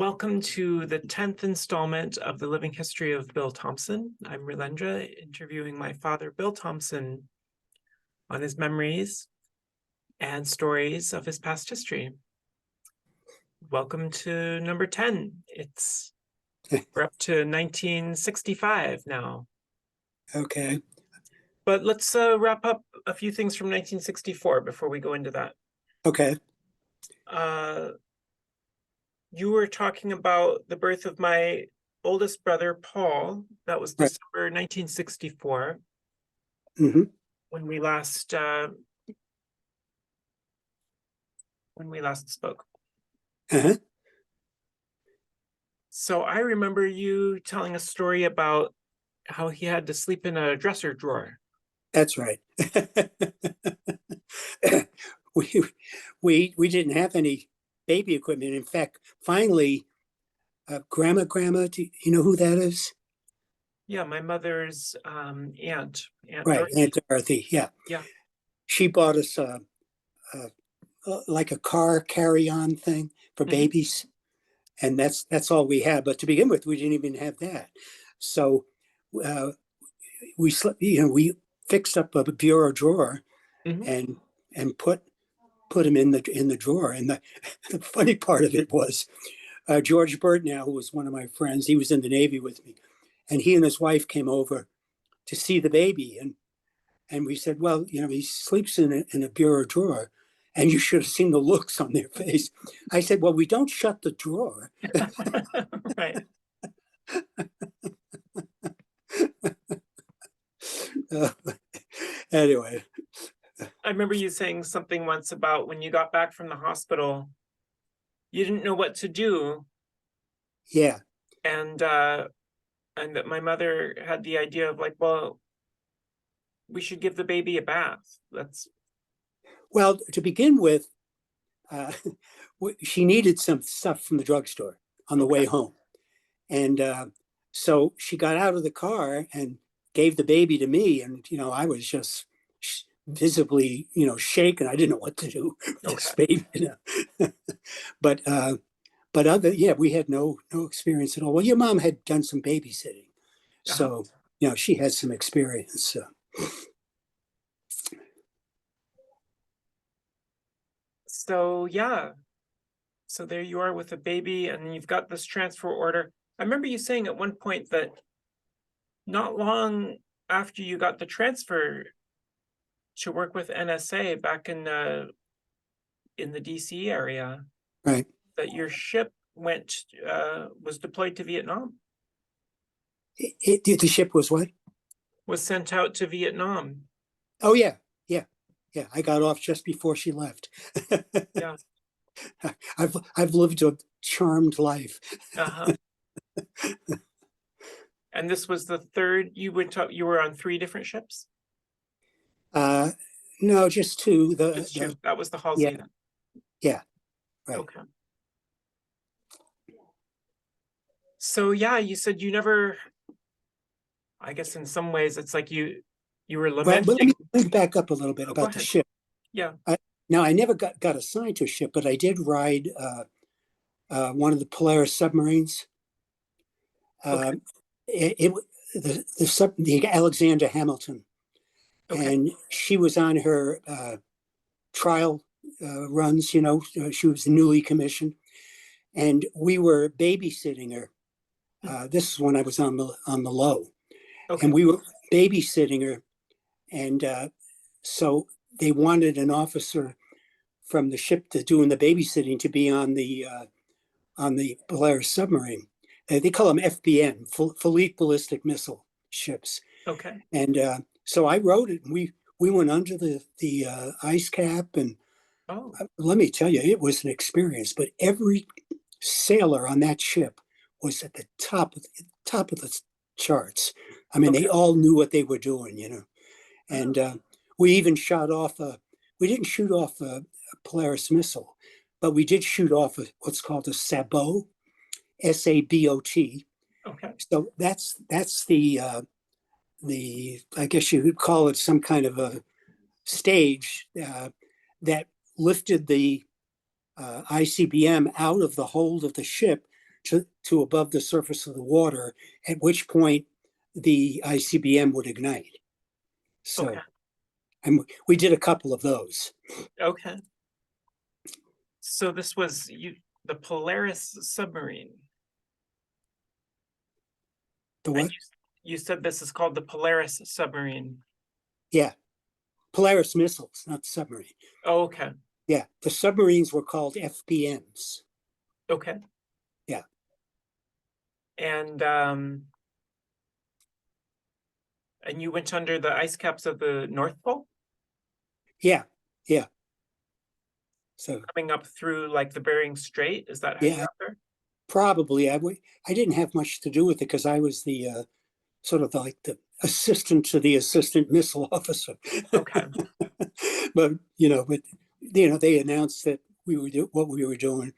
Welcome to the 10th installment of the Living History of Bill Thomson. I'm Rilendra, interviewing my father, Bill Thomson, on his memories and stories of his past history. Welcome to number 10. We're up to 1965 now. Okay. But let's wrap up a few things from 1964 before we go into that. Okay. You were talking about the birth of my oldest brother, Paul. That was Right. December 1964. Mm-hmm. When we last spoke. Uh-huh. So I remember you telling a story about how he had to sleep in a dresser drawer. That's right. we didn't have any baby equipment. In fact, finally, grandma, do you know who that is? Yeah, my mother's Aunt Right, Dorothy. Aunt Dorothy. Yeah, Yeah. she bought us like a car carry-on thing for babies, and that's all we had. But to begin with, we didn't even have that. So uh, we fixed up a bureau drawer Mm-hmm. and put him in the drawer. And the funny part of it was George Now, who was one of my friends, he was in the Navy with me, and he and his wife came over to see the baby, and we said, well, he sleeps in a bureau drawer, and you should have seen the looks on their face. I said, well, we don't shut the drawer. Right. Uh, anyway. I remember you saying something once about when you got back from the hospital, you didn't know what to do. Yeah. And that my mother had the idea of like, well, we should give the baby a bath. Well, to begin with, she needed some stuff from the drugstore on the way home. And so she got out of the car and gave the baby to me. And, I was just visibly, shaken. I didn't know what to do with this baby. But we had no experience at all. Well, your mom had done some babysitting. So, she had some experience. So yeah. So there you are with a baby and you've got this transfer order. I remember you saying at one point that not long after you got the transfer to work with NSA back in the DC area, Right. that your ship was deployed to Vietnam. The ship was what? Was sent out to Vietnam. Oh, yeah. I got off just before she left. Yeah. I've lived a charmed life. Uh-huh. And this was the third. You were on 3 different ships? No, just 2. That was the Halsey. Yeah. Right. Okay. So yeah, you said you never. I guess in some ways it's like you were lamenting. Well, let me back up a little bit about the ship. Yeah. Now, I never got assigned to a ship, but I did ride one of the Polaris submarines. Okay. The Alexander Hamilton, and she was on her trial runs. She was newly commissioned, and we were babysitting her. This is when I was on the low, and we were babysitting her, and so they wanted an officer from the ship that's doing the babysitting to be on the Polaris submarine. They call them FBM, Fleet Ballistic Missile ships. Okay. And so I rode it, and we went under the ice cap, and let me tell you, it was an experience. But every sailor on that ship was at the top of the charts. I mean, they all knew what they were doing, And we even shot off we didn't shoot off a Polaris missile, but we did shoot off what's called a sabot, SABOT. Okay. So that's the I guess you could call it some kind of a stage that lifted the ICBM out of the hold of the ship to above the surface of the water, at which point the ICBM would ignite. Okay. So we did a couple of those. Okay. So this was the Polaris submarine. The And what? you said this is called the Polaris submarine. Yeah, Polaris missiles, not submarine. Oh, okay. Yeah, the submarines were called FBMs. Okay. Yeah. And you went under the ice caps of the North Pole, Yeah, yeah. So coming up through like the Bering Strait. Is that how you yeah, got there? probably I didn't have much to do with it because I was the sort of like the assistant to the assistant missile officer. Okay. But they announced that we were what we were doing.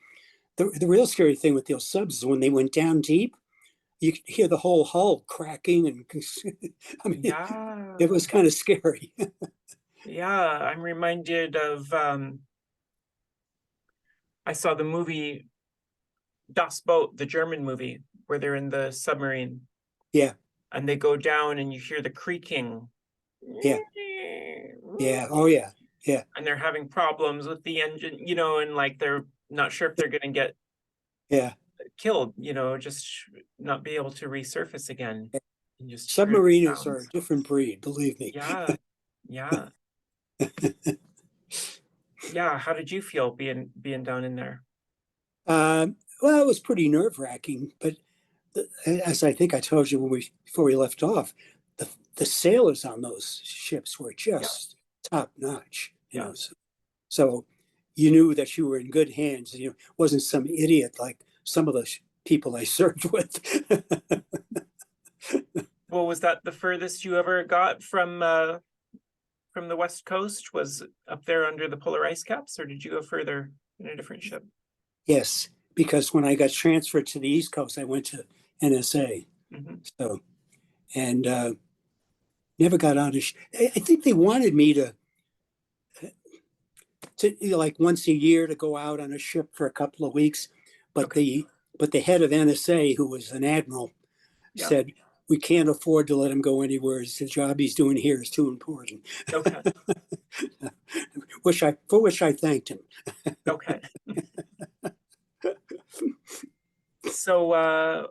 The real scary thing with those subs is when they went down deep, you could hear the whole hull cracking, and I mean, it Yeah. was kind of scary. Yeah. I'm reminded of I saw the movie Das Boot, the German movie, where they're in the submarine Yeah, and they go down and you hear the creaking. yeah, yeah. Oh yeah, yeah, And they're having problems with the engine, and like they're not sure if they're going to get yeah. killed, just not be able to resurface again. And just hear the Submariners are a sounds. different breed, believe me. Yeah. Yeah. Yeah. How did you feel being down in there? Well, it was pretty nerve wracking, but as I think I told you before we left off, the sailors on those ships were Yeah. just top notch. Yeah. So you knew that you were in good hands. Wasn't some idiot like some of the people I served with. Well, was that the furthest you ever got from the West Coast? Was up there under the polar ice caps, or did you go further in a different ship? Yes, because when I got transferred to the East Coast, I went to NSA. Hmm. So and never got on a. I think they wanted me to like once a year to go out on a ship for a couple of weeks, but Okay. the head of NSA, who was an admiral, Yeah. said we can't afford to let him go anywhere. The job he's doing here is too important. Okay. For which I thanked him. Okay. So,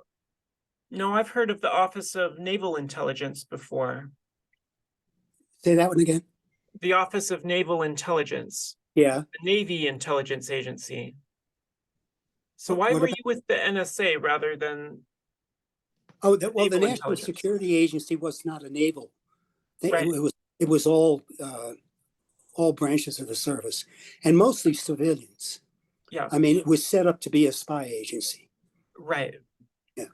no, I've heard of the Office of Naval Intelligence before. Say that one again. The Office of Naval Intelligence, Yeah. the Navy Intelligence Agency. So why What were about? you with the NSA rather than Oh, the well, the Naval National Intelligence? Security Agency was not a naval. It Right. was it was all branches of the service, and mostly civilians. Yeah. I mean, it was set up to be a spy agency. Right. Yeah.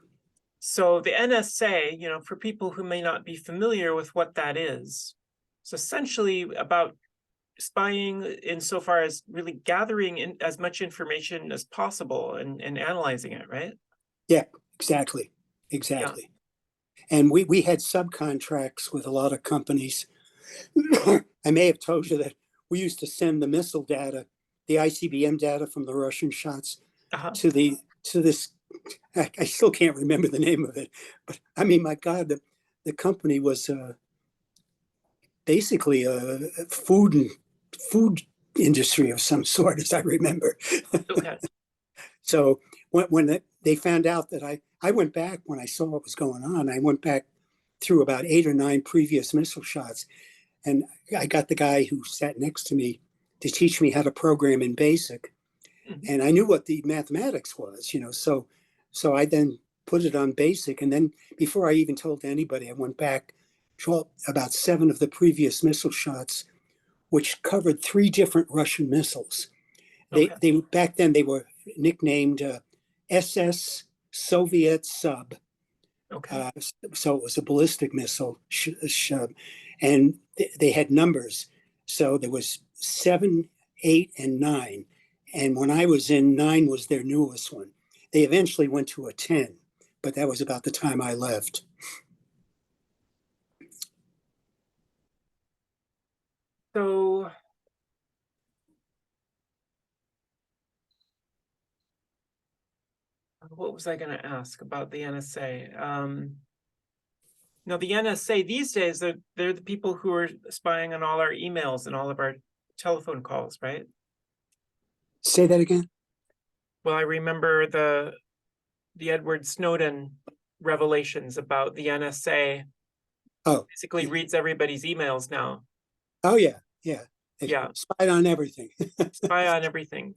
So the NSA, for people who may not be familiar with what that is, it's essentially about spying insofar as really gathering in as much information as possible and analyzing it, right? Yeah, exactly. Yeah. Exactly. And we had subcontracts with a lot of companies. I may have told you that we used to send the missile data, the ICBM data from the Russian shots Uh-huh. to this. I still can't remember the name of it, but I mean, my God, the company was basically a food industry of some sort, as I remember. Okay. So when they found out that I went back when I saw what was going on, I went back through about 8 or 9 previous missile shots, and I got the guy who sat next to me to teach me how to program in BASIC, Mhm. and I knew what the mathematics was. So I then put it on BASIC, and then before I even told anybody, I went back to about 7 of the previous missile shots, which covered 3 different Russian missiles. Okay. They back then they were nicknamed SS Soviet Sub. Okay. So it was a ballistic missile, and they had numbers. So there was 7, 8, and 9. And when I was in, 9 was their newest one. They eventually went to a 10, but that was about the time I left. So What was I going to ask about the NSA? No, the NSA these days, they're the people who are spying on all our emails and all of our telephone calls, right? Say that again? Well, I remember the Edward Snowden revelations about the NSA Oh, basically reads everybody's emails now. oh yeah, yeah. They Yeah, spied on everything. spy on everything,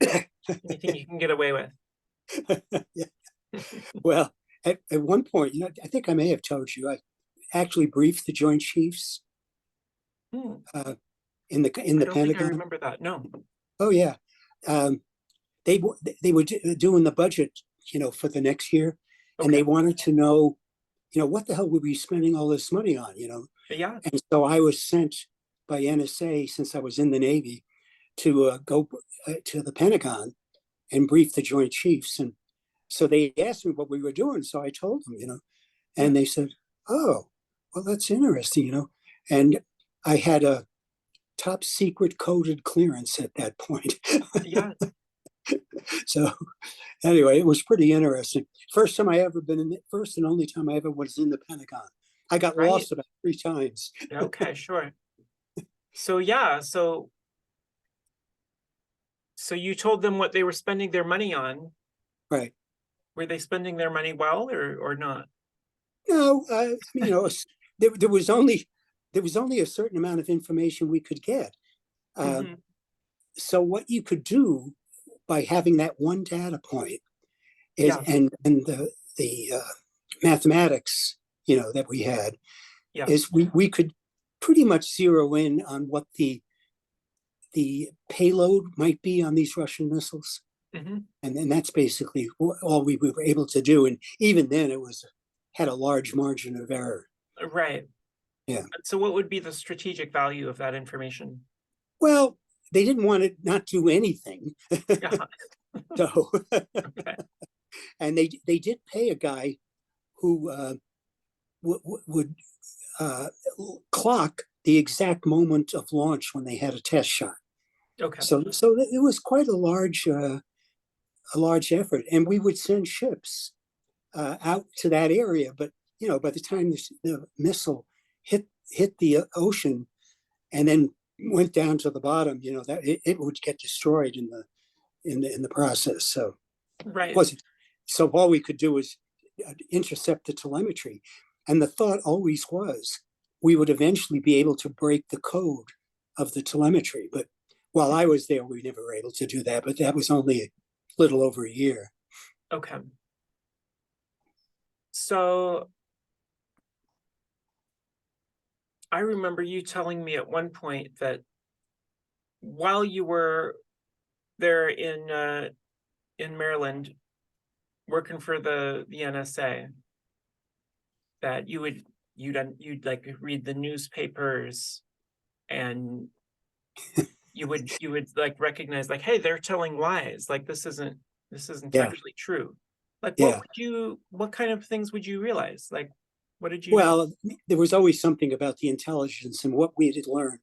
anything you can get away with. Yeah. Well, at one point, I think I may have told you, I actually briefed the Joint Chiefs Hmm, uh, in I the don't think I Pentagon. remember that. No. Oh yeah, um, they were doing the budget, for the next year, and Okay. they wanted to know, what the hell were we spending all this money on. Yeah. And so I was sent by NSA, since I was in the Navy, to go to the Pentagon and brief the Joint Chiefs. And so they asked me what we were doing. So I told them, Yeah. and they said, "Oh, well, that's interesting." And I had a top secret coded clearance at that point. Yeah. So anyway, it was pretty interesting. First time I ever been in the first and only time I ever was in the Pentagon. I got Right. lost about 3 times. Okay. Sure. So yeah. So you told them what they were spending their money on. Right. Were they spending their money well or not? No, there was only a certain amount of information we could get. Uh, Hmm. so what you could do by having that one data point is, Yeah. and the mathematics, that we had, Yeah. is we could pretty much zero in on what the payload might be on these Russian missiles. Hmm. And then that's basically all we were able to do. And even then, it had a large margin of error. Right. Yeah. So what would be the strategic value of that information? Well, they didn't want to not do anything. Yeah. So, Okay. and they did pay a guy who would uh, clock the exact moment of launch when they had a test shot. Okay. So it was quite a large effort, and we would send ships out to that area. But by the time the missile hit the ocean and then went down to the bottom, that it would get destroyed in the process. So it Right. wasn't. So all we could do was intercept the telemetry, and the thought always was we would eventually be able to break the code of the telemetry. But while I was there, we never were able to do that. But that was only a little over a year. Okay. So I remember you telling me at one point that while you were there in Maryland working for the NSA, that you'd like read the newspapers and you would like recognize like, hey, they're telling lies, like this isn't Yeah, actually true. Like yeah. what kind of things would you realize? Like what did you know? Well, there was always something about the intelligence and what we had learned,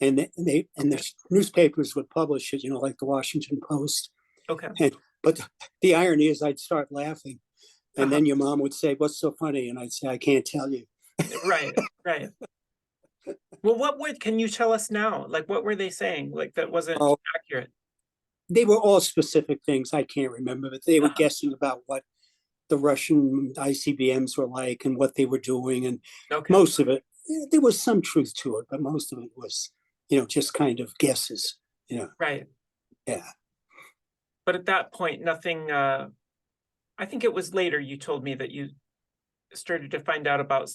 and Okay. the newspapers would publish it, like the Washington Post. Okay. And but the irony is, I'd start laughing, and Uh-huh. then your mom would say, "What's so funny?" And I'd say, "I can't tell you." Right. Right. Well, can you tell us now? Like what were they saying? Like that wasn't Oh, accurate. they were all specific things I can't remember, but they were Uh-huh. guessing about what the Russian ICBMs were like and what they were doing, and Okay. most of it, there was some truth to it, but most of it was, just kind of guesses. Right. Yeah. But at that point, nothing I think it was later you told me that you started to find out about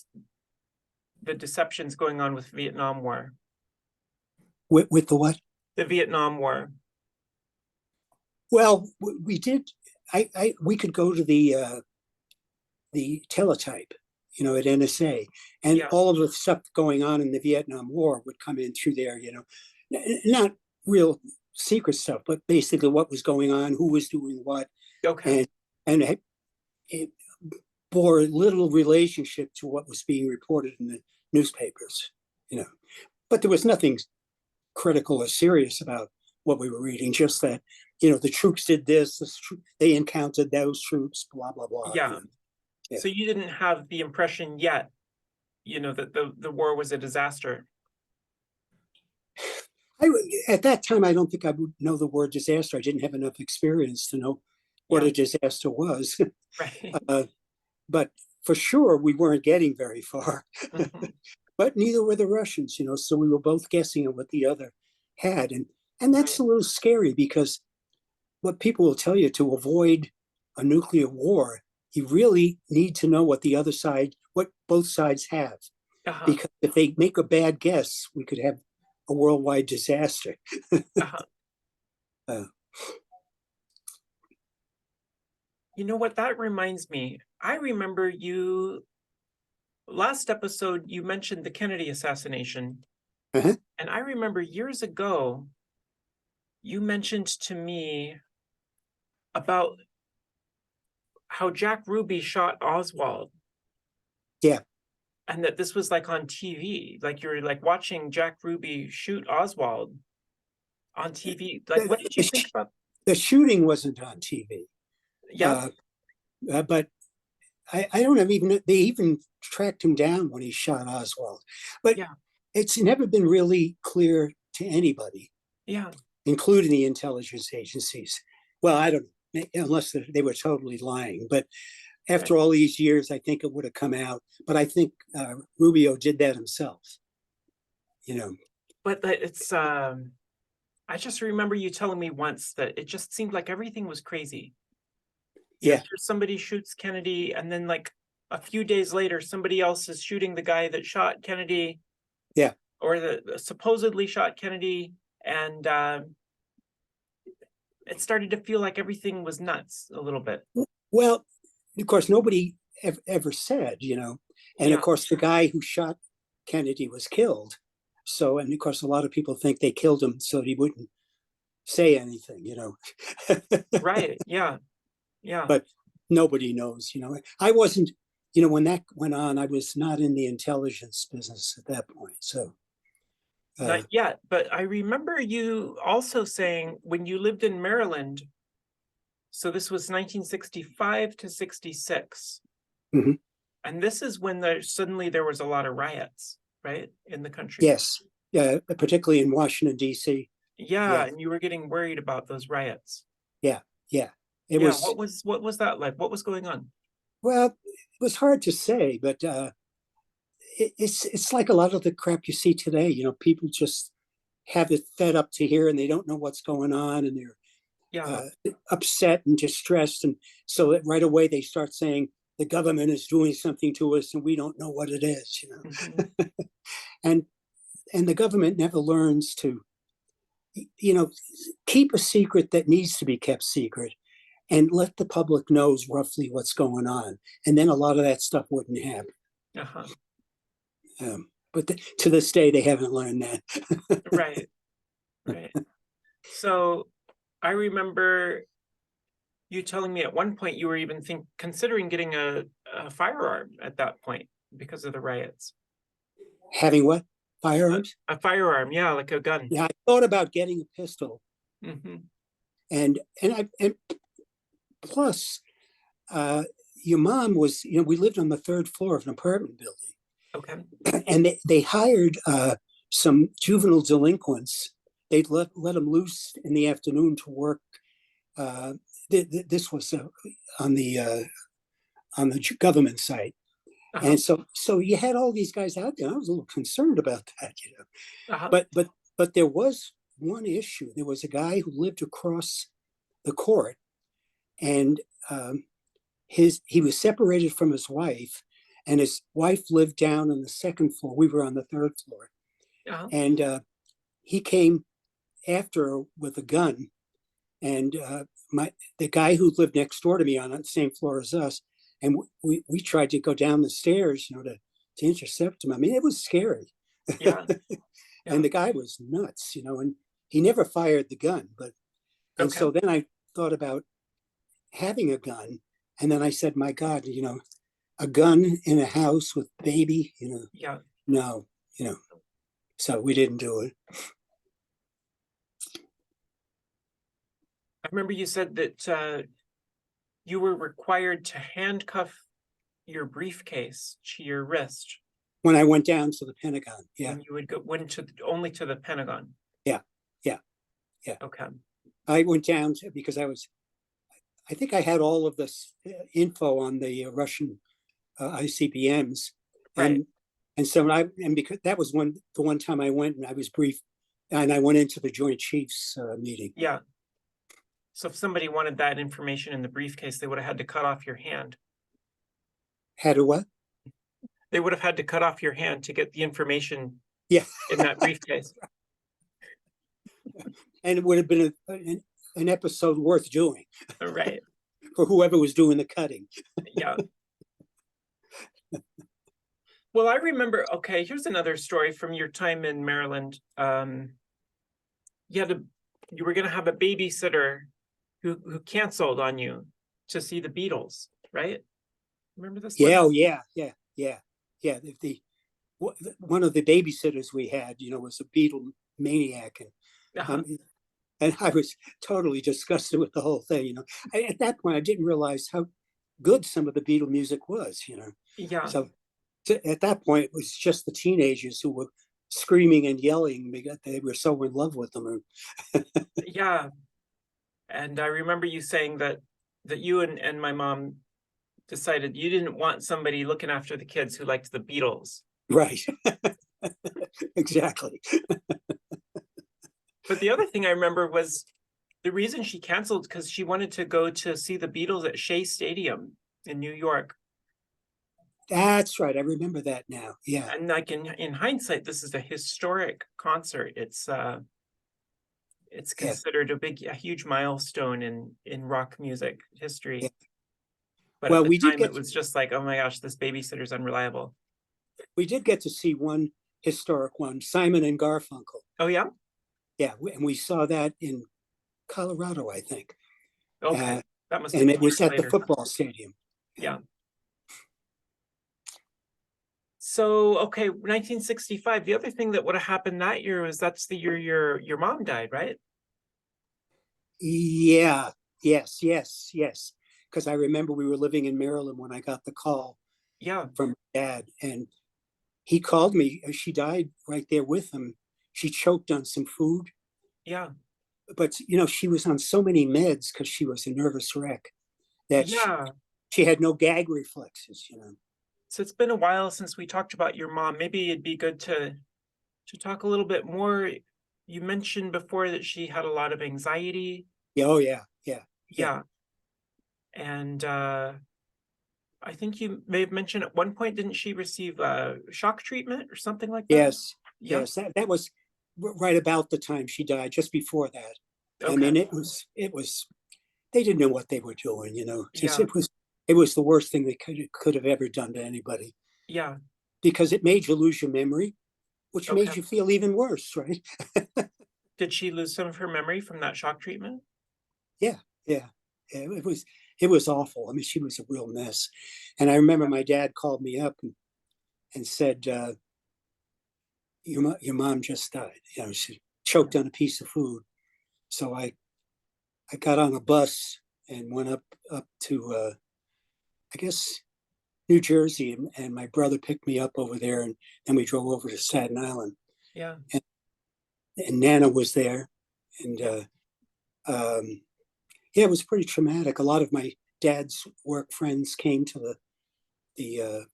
the deceptions going on with Vietnam War. With the what? The Vietnam War. Well, we did. We could go to the teletype, at NSA, and Yeah. all of the stuff going on in the Vietnam War would come in through there. Not real secret stuff, but basically what was going on, who was doing what, Okay. and it bore little relationship to what was being reported in the newspapers. You know, but there was nothing critical or serious about what we were reading. Just that the troops did this, they encountered those troops, blah, blah, blah. Yeah. Yeah. So you didn't have the impression yet, that the war was a disaster. At that time, I don't think I would know the word disaster. I didn't have enough experience to know what Yeah. a disaster was. Right. But for sure, we weren't getting very far. Mhm. But neither were the Russians, so we were both guessing at what the other had. And that's Right. a little scary because what people will tell you, to avoid a nuclear war, you really need to know what both sides have. Uh-huh. Because if they make a bad guess, we could have a worldwide disaster. Uh-huh. Uh, You know what? That reminds me. I remember last episode, you mentioned the Kennedy assassination. uh-huh. And I remember years ago, you mentioned to me about how Jack Ruby shot Oswald. Yeah. And that this was like on TV, like you're like watching Jack Ruby shoot Oswald on TV. Like, what did you think about? The shooting wasn't on TV, Yeah, but I don't have even, they even tracked him down when he shot Oswald. But yeah, it's never been really clear to anybody, yeah. including the intelligence agencies. Well, I don't know, unless they were totally lying. But Right. after all these years, I think it would have come out. But I think Rubio did that himself. But it's I just remember you telling me once that it just seemed like everything was crazy. Yeah. Here somebody shoots Kennedy, and then like a few days later, somebody else is shooting the guy that shot Kennedy. Yeah. Or the supposedly shot Kennedy, and it started to feel like everything was nuts a little bit. Well, of course, nobody ever said, and of Yeah. course, the guy who shot Kennedy was killed. So, and of course, a lot of people think they killed him so that he wouldn't say anything. Right. Yeah. Yeah. But nobody knows. I wasn't, when that went on, I was not in the intelligence business at that point. So, Not yet, but I remember you also saying when you lived in Maryland, so this was 1965 to 66. mhm. And this is when suddenly there was a lot of riots, right, in the country. Yes, particularly in Washington, D.C. Yeah, Yeah, and you were getting worried about those riots. yeah, yeah. It Yeah, was, what was that like? What was going on? well, it was hard to say, but it's like a lot of the crap you see today. People just have it fed up to here, and they don't know what's going on, and they're Yeah. upset and distressed, and so that right away they start saying the government is doing something to us, and we don't know what it is. Mhm. and and the government never learns to, keep a secret that needs to be kept secret, and let the public knows roughly what's going on, and then a lot of that stuff wouldn't happen. Uh-huh. But to this day, they haven't learned that. Right. Right. So I remember you telling me at one point you were even considering getting a firearm at that point because of the riots. Having what? Firearms? A firearm, yeah, like a gun. Yeah, I thought about getting a pistol, Hmm. and plus, uh, your mom was, we lived on the third floor of an apartment Okay. building, and they hired some juvenile delinquents. They'd let them loose in the afternoon to work. Uh, this was on the government site. Uh-huh. And so you had all these guys out there. I was a little concerned about that. Uh-huh. But there was one issue. There was a guy who lived across the court, and he was separated from his wife, and his wife lived down on the second floor. We were on the third floor, Uh-huh. and he came after her with a gun, and the guy who lived next door to me on the same floor as us, and we tried to go down the stairs, to intercept him. I mean, it was scary. Yeah. Yeah. And the guy was nuts, and he never fired the gun. And Okay. so then I thought about having a gun, and then I said, my God, a gun in a house with baby, Yeah. no, so we didn't do it. I remember you said that you were required to handcuff your briefcase to your wrist when I went down to the Pentagon. Yeah, when you would go only to the Pentagon. yeah, yeah, yeah. Okay. I went down because I think I had all of this info on the Russian ICBMs, Right. and so and because that was the one time I went and I was briefed, and I went into the Joint Chiefs meeting. Yeah. So if somebody wanted that information in the briefcase, they would have had to cut off your hand. Had a what? They would have had to cut off your hand to get the information Yeah, in that briefcase. and it would have been an episode worth doing Right. for whoever was doing the cutting. Yeah. Well, I remember, okay, here's another story from your time in Maryland. You were going to have a babysitter who canceled on you to see the Beatles, right? Remember this one? Yeah, oh yeah, yeah, yeah, yeah. One of the babysitters we had, was a Beatle maniac, Uh-huh. And I was totally disgusted with the whole thing. At that point, I didn't realize how good some of the Beatle music was. Yeah. So at that point, it was just the teenagers who were screaming and yelling because they were so in love with them. Yeah. And I remember you saying that you and my mom decided you didn't want somebody looking after the kids who liked the Beatles. Right. Exactly. But the other thing I remember was the reason she canceled because she wanted to go to see the Beatles at Shea Stadium in New York. That's right. I remember that now. Yeah. And like in hindsight, this is a historic concert. It's Yeah. considered a huge milestone in rock music history. Yeah. But Well, at the time, it was just like, oh my gosh, this babysitter's unreliable. We did get to see one historic one, Simon and Garfunkel. Oh yeah. Yeah, and we saw that in Colorado, I think. Okay, that must have And been it was years at the later. football stadium. Yeah. So, okay, 1965. The other thing that would have happened that year was that's the year your mom died, right? Yeah, yes, yes, yes. Because I remember we were living in Maryland when I got the call Yeah, from Dad, and he called me. She died right there with him. She choked on some food, yeah, but she was on so many meds because she was a nervous wreck that yeah. she had no gag reflexes. So it's been a while since we talked about your mom. Maybe it'd be good to talk a little bit more. You mentioned before that she had a lot of anxiety. Yeah, oh yeah, yeah, yeah. Yeah. And I think you may have mentioned at one point, didn't she receive shock treatment or something like that? Yes, Yeah. yes. That was right about the time she died, just before that. Okay. I mean, it was. They didn't know what they were doing. Yeah. It was the worst thing they could have ever done to anybody. Yeah. Because it made you lose your memory, which Okay. made you feel even worse, right? Did she lose some of her memory from that shock treatment? Yeah, yeah. It was awful. I mean, she was a real mess. And I remember my dad called me up and said, your mom just died. She choked on a piece of food. So I got on a bus and went up to I guess New Jersey, and my brother picked me up over there, and then we drove over to Staten Island. Yeah. And Nana was there, and yeah, it was pretty traumatic. A lot of my dad's work friends came to the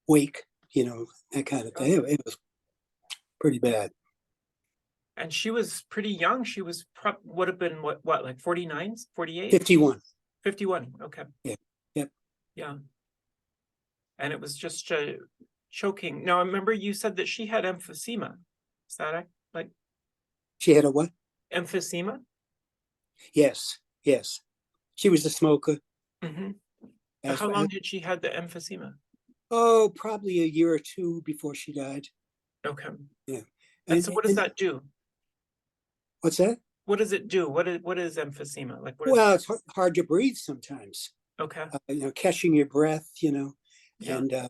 wake, that kind of thing. It was pretty bad. And she was pretty young. She was would have been what like 49, 48? 51. 51. Okay. Yeah. Yep. Yeah. And it was just choking. Now, I remember you said that she had emphysema. Is that like She had a what? emphysema? Yes. Yes. She was a smoker. Mm-hmm. How long did she have the emphysema? Oh, probably a year or two before she died. Okay. Yeah. And so what does that do? What's that? What does it do? What is emphysema? Like, well, it's hard to breathe sometimes. Okay. Catching your breath, Yeah. and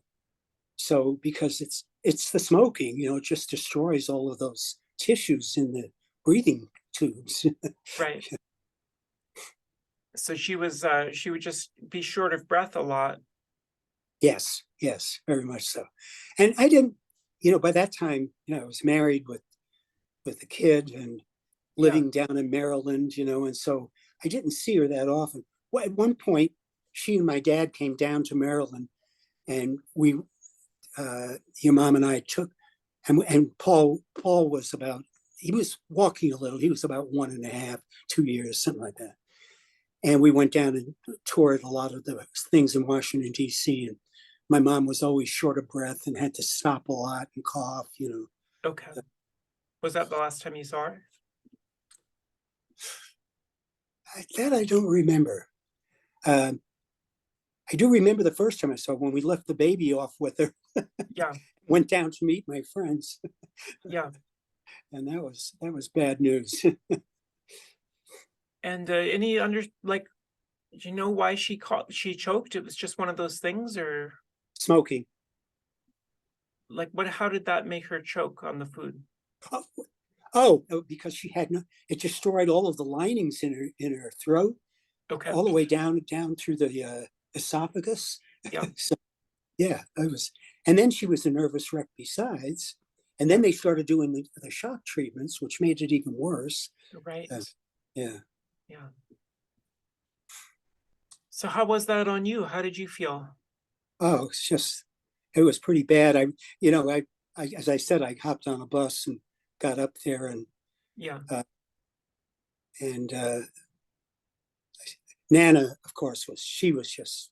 so because it's the smoking, it just destroys all of those tissues in the breathing tubes. Right. So she would just be short of breath a lot. Yes, yes, very much so. And I didn't, by that time, I was married with a kid and Yeah. living down in Maryland, and so I didn't see her that often. Well, at one point, she and my dad came down to Maryland, and your mom and I took, and Paul was about, he was walking a little. He was about 1.5, 2 years, something like that. And we went down and toured a lot of the things in Washington D.C. And my mom was always short of breath and had to stop a lot and cough. Okay. Was that the last time you saw her? That I don't remember. Um, I do remember the first time I saw her when we left the baby off with her. Yeah. Went down to meet my friends, Yeah. and that was bad news. And any like, do you know why she choked? It was just one of those things, or Smoking. like how did that make her choke on the food? Because she had no. It destroyed all of the linings in her throat, Okay. all the way down through the esophagus. Yeah. So yeah, it was. And then she was a nervous wreck besides. And Yeah. then they started doing the shock treatments, which made it even worse. Right. Yeah. Yeah. So how was that on you? How did you feel? Oh, it was pretty bad. As I said, I hopped on a bus and got up there, and Yeah. uh, and Nana, of course, she was just,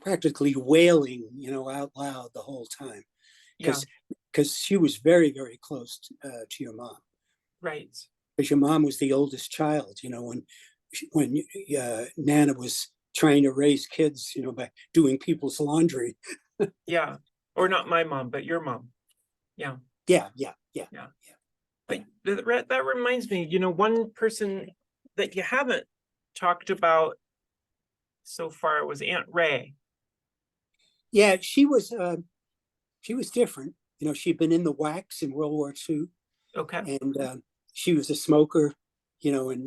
practically wailing, out loud the whole time, Yeah. because she was very, very close to your mom. Right. Because your mom was the oldest child, when Nana was trying to raise kids, by doing people's laundry. Yeah. Or not my mom, but your mom. Yeah. Yeah, yeah, yeah, Yeah. yeah. But that reminds me, one person that you haven't talked about so far was Aunt Ray. Yeah, she was different. She'd been in the wax in World War II, Okay. and she was a smoker. And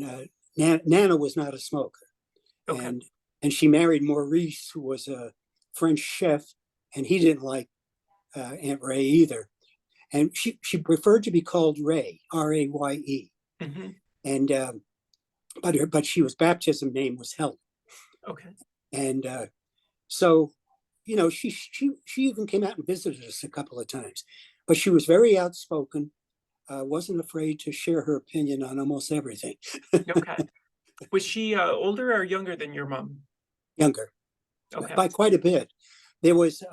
Nana was not a smoker, Okay. and she married Maurice, who was a French chef, and he didn't like Aunt Ray either. And she preferred to be called Ray, Raye, Hmm. and but she was baptism name was Helen, Okay. and so she even came out and visited us a couple of times, but she was very outspoken. Wasn't afraid to share her opinion on almost everything. Okay. Was she older or younger than your mom? Younger Okay. by quite a bit. There was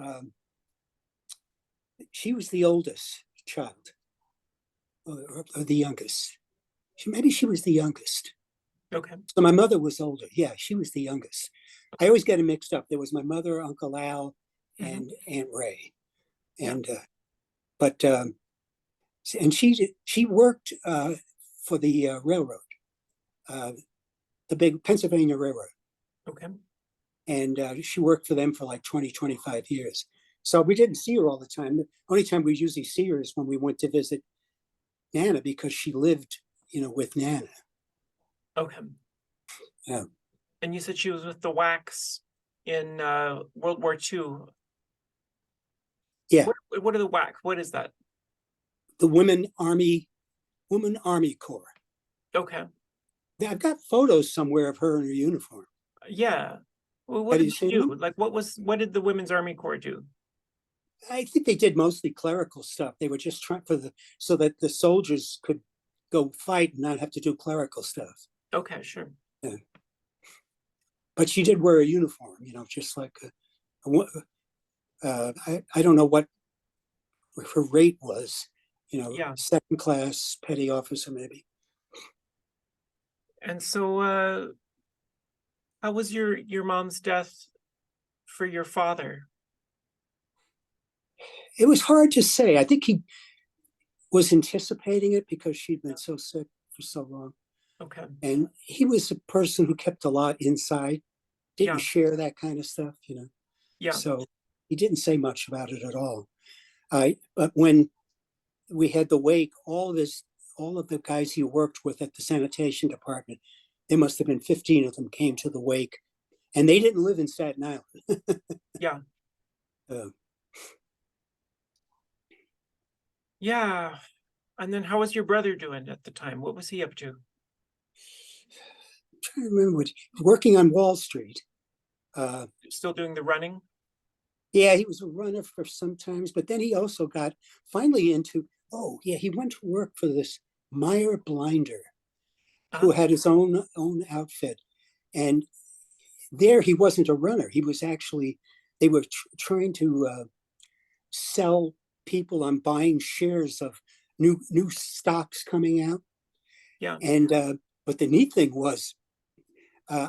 She was the oldest child, or the youngest. Maybe she was the youngest. Okay. So my mother was older. Yeah, she was the youngest. I always get it mixed up. There was my mother, Uncle Al, Hmm. and Aunt Ray, Yeah. and but and she worked for the railroad, uh, the big Pennsylvania Railroad, Okay. and she worked for them for like 20, 25 years. So we didn't see her all the time. The only time we usually see her is when we went to visit Nana, because she lived, with Nana. Okay. Yeah. And you said she was with the wax in World War II. Yeah. What are the wax? What is that? The Women Army Corps. Okay. I've got photos somewhere of her in her uniform. Yeah. Well, what Have did you they seen do? them? Like, what did the Women's Army Corps do? I think they did mostly clerical stuff. They were just trying so that the soldiers could go fight and not have to do clerical stuff. Okay, sure. Yeah. But she did wear a uniform, just like I don't know what her rate was, Yeah. second class petty officer maybe. And so how was your mom's death for your father? It was hard to say. I think he was anticipating it because she'd been so sick for so long. Okay. And he was a person who kept a lot inside, didn't Yeah. share that kind of stuff, Yeah. So he didn't say much about it at all. But when we had the wake, all of the guys he worked with at the sanitation department there must have been 15 of them came to the wake, and they didn't live in Staten Island. Yeah. uh, Yeah. And then how was your brother doing at the time? What was he up to? I'm trying to remember what, working on Wall Street. Still doing the running? Yeah, he was a runner for some times, but then he also got finally into, oh yeah, he went to work for this Meyer Blinder, Uh-huh. who had his own outfit. And there he wasn't a runner. He was actually, they were trying to sell people on buying shares of new stocks coming out. Yeah. And but the neat thing was, uh,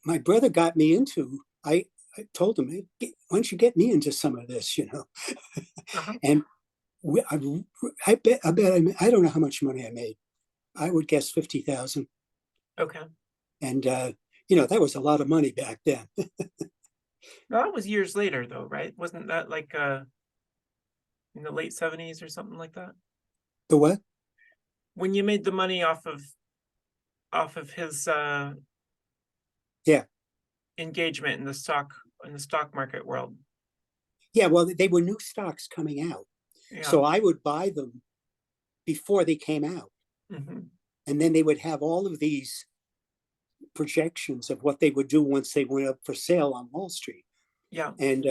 my brother got me into. I told him, hey, why don't you get me into some of this, you know? Uh-huh. And we, I bet I don't know how much money I made. I would guess 50,000, Okay. and you know that was a lot of money back then. Well, that was years later though, right? Wasn't that like in the late 70s or something like that? The what? When you made the money off of his Yeah, engagement in the stock market world. yeah. Well, they were new stocks coming out, Yeah. so I would buy them before they came out, Hmm. and then they would have all of these projections of what they would do once they went up for sale on Wall Street. Yeah. And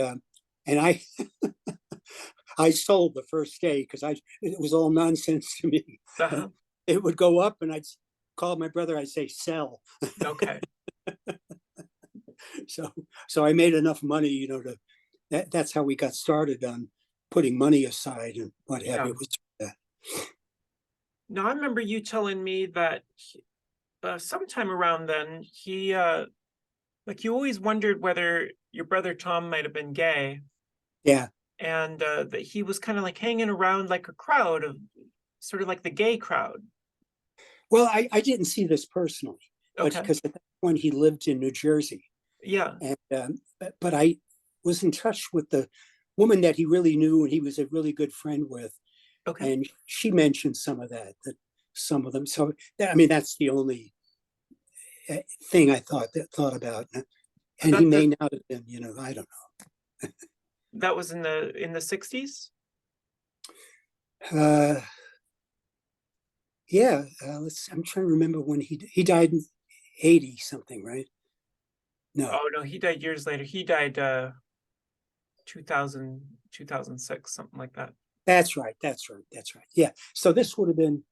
I sold the first day because I it was all nonsense to me. Uh-huh. It would go up, and I'd call my brother. I'd say sell. Okay. So I made enough money, you know, to that's how we got started on putting money aside and what have Yeah. you. It was, Now I remember you telling me that sometime around then he like you always wondered whether your brother Tom might have been gay, yeah. and that he was kind of like hanging around like a crowd of sort of like the gay crowd. Well, I didn't see this personally, but Okay. because at that point he lived in New Jersey, Yeah. and but I was in touch with the woman that he really knew and he was a really good friend with, Okay. and she mentioned some of that some of them. So I mean, that's the only thing I thought about, and he That may that not have been, you know, I don't that was in the 60s? know. Yeah, I'm trying to remember when he died in 80 something, right? No, Oh no, he died years later. He died 2000, 2006, something like that. that's right, that's right. Yeah, so this would have been.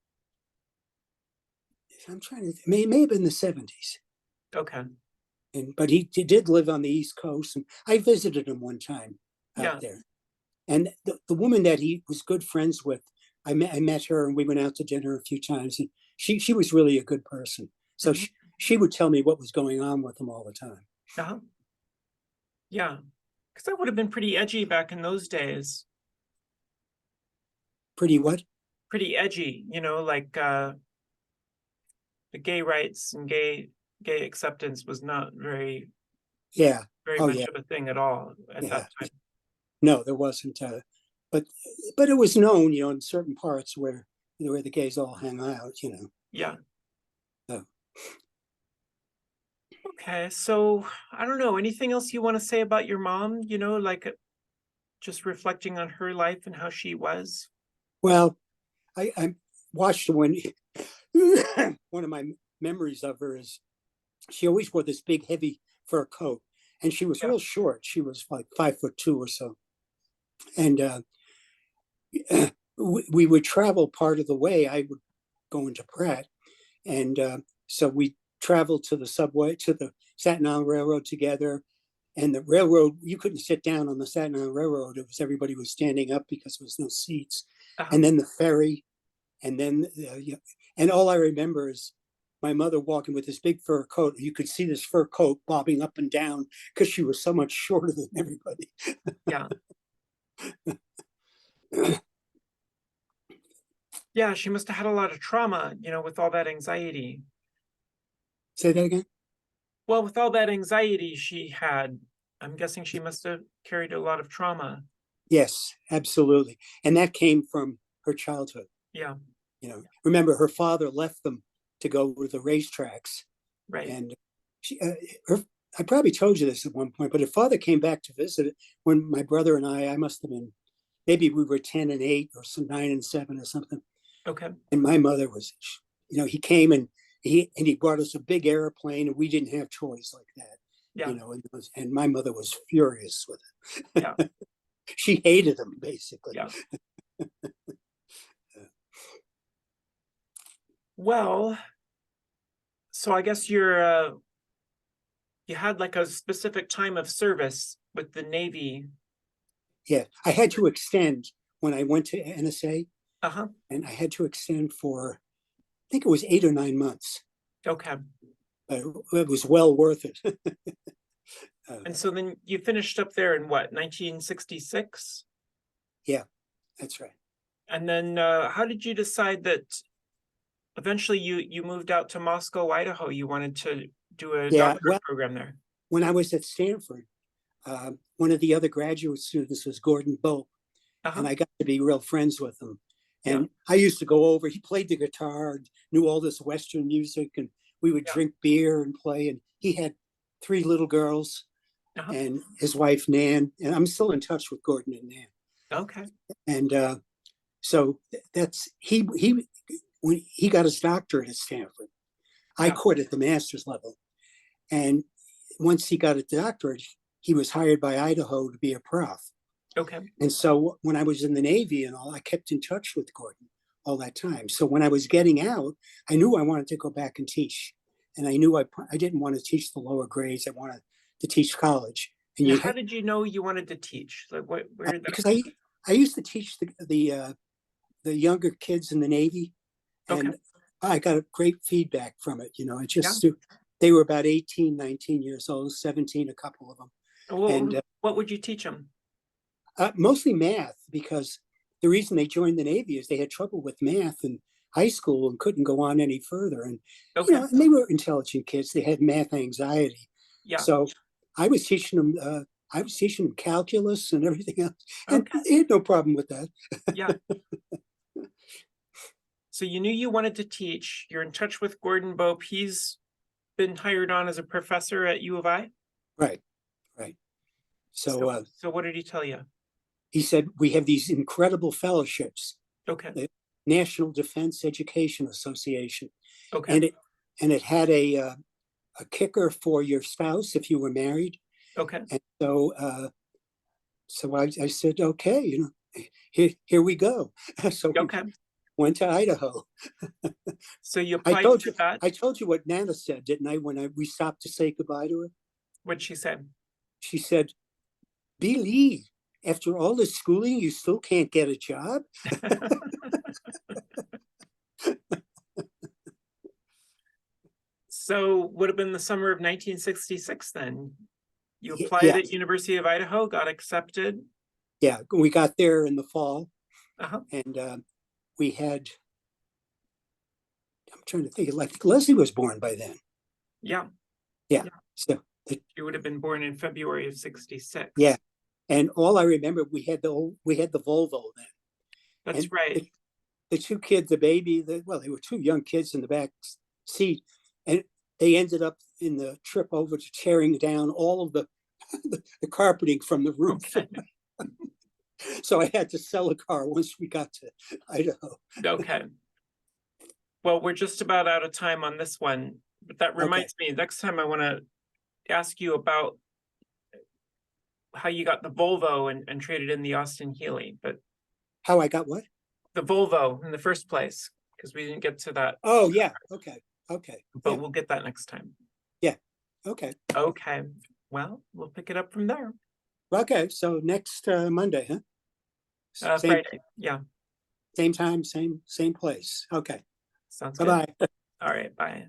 I'm trying to. May have been the 70s, Okay. and but he did live on the East Coast, and I visited him one time out Yeah. there. And the woman that he was good friends with, I met her, and we went out to dinner a few times, and she was really a good person. So Hmm. she would tell me what was going on with him all the time. Uh-huh. Yeah. Because that would have been pretty edgy back in those days. Pretty what? Pretty edgy, you know, like the gay rights and gay acceptance was not Yeah. very Oh much yeah. of a thing at all at that Yeah. time. No, there wasn't. But but it was known, you know, in certain parts where the gays all hang out, you know. Yeah. Uh, Okay. So I don't know. Anything else you want to say about your mom? You know, like just reflecting on her life and how she was. well, I watched when one of my memories of her is she always wore this big, heavy fur coat, and she was Yeah. real short. She was like 5'2" or so, and we would travel part of the way. I would go into Pratt, and so we traveled to the subway to the Staten Island Railroad together. And the railroad, you couldn't sit down on the Staten Island Railroad. It was everybody was standing up because there was no seats. Uh-huh. And then the ferry, and then and all I remember is my mother walking with this big fur coat. You could see this fur coat bobbing up and down because she was so much shorter than everybody. Yeah. Yeah. She must have had a lot of trauma, you know, with all that anxiety. Say that again. Well, with all that anxiety she had, I'm guessing she must have carried a lot of trauma. Yes, absolutely. And that came from her childhood. Yeah. You know, remember her father left them to go to the racetracks, Right. And she, her, I probably told you this at one point, but her father came back to visit when my brother and I must have been, maybe we were 10 and 8 or some 9 and 7 or something. Okay. And my mother was, he came and he brought us a big airplane, and we didn't have toys like that. Yeah. And my mother was furious with it. Yeah. She hated him, basically. Yeah. Well, so I guess you had like a specific time of service with the Navy. Yeah, I had to extend when I went to NSA, Uh-huh. and I had to extend for, I think it was 8 or 9 months. Okay. It was well worth it. And so then you finished up there in what, 1966? Yeah, that's right. And then how did you decide that eventually you moved out to Moscow, Idaho? You wanted to do a doctorate program there. When I was at Stanford, one of the other graduate students was Gordon Bope, and I got to be real friends with him. And I used to go over, he played the guitar, knew all this Western music, and we would drink beer and play. And he had 3 little girls and his wife, Nan. And I'm still in touch with Gordon and Nan. Okay. And so that's, when he got his doctorate at Stanford, I quit at the master's level. And once he got a doctorate, he was hired by Idaho to be a prof. Okay. And so when I was in the Navy and all, I kept in touch with Gordon all that time. So when I was getting out, I knew I wanted to go back and teach. And I knew I didn't want to teach the lower grades. I wanted to teach college. And now, how did you know you wanted to teach? Like, where did that because I used to teach the younger kids in the Navy, and I got a great feedback from it. It just, they were about 18, 19 years old, 17, a couple of them. Well, and what would you teach them? Mostly math, because the reason they joined the Navy is they had trouble with math in high school and couldn't go on any further. And, and they were intelligent kids. They had math anxiety. Yeah. So I was teaching them, calculus and everything else. And they had no problem with that. Yeah. So you knew you wanted to teach. You're in touch with Gordon Bope. He's been hired on as a professor at U of I? Right, right. So what did he tell you? He said, we have these incredible fellowships. Okay. The National Defense Education Association. Okay. And it had a kicker for your spouse if you were married. Okay. And so I said, okay, here we go. So went to Idaho. So you applied to that? I told you what Nana said, didn't I, when we stopped to say goodbye to her? What'd she say? She said, Billy, after all this schooling, you still can't get a job? So would have been the summer of 1966 then? You applied at University of Idaho, got accepted? Yeah, we got there in the fall. And we had, I'm trying to think, I think Leslie was born by then. Yeah. So she would have been born in February of 66. Yeah. And all I remember, we had the Volvo then. That's right. The 2 kids, the baby, they were 2 young kids in the back seat, and they ended up in the trip over to tearing down all of the carpeting from the roof. Okay. So I had to sell a car once we got to Idaho. Okay. Well, we're just about out of time on this one, but that reminds me, next time I want to ask you about how you got the Volvo and traded in the Austin Healey. But how I got what? The Volvo in the first place, because we didn't get to that. Oh, yeah. Okay. But we'll get that next time. Yeah. Okay. Well, we'll pick it up from there. Okay. So next Monday, huh? Friday. Yeah. Same time, same place. Okay. Sounds good. Bye-bye. All right. Bye.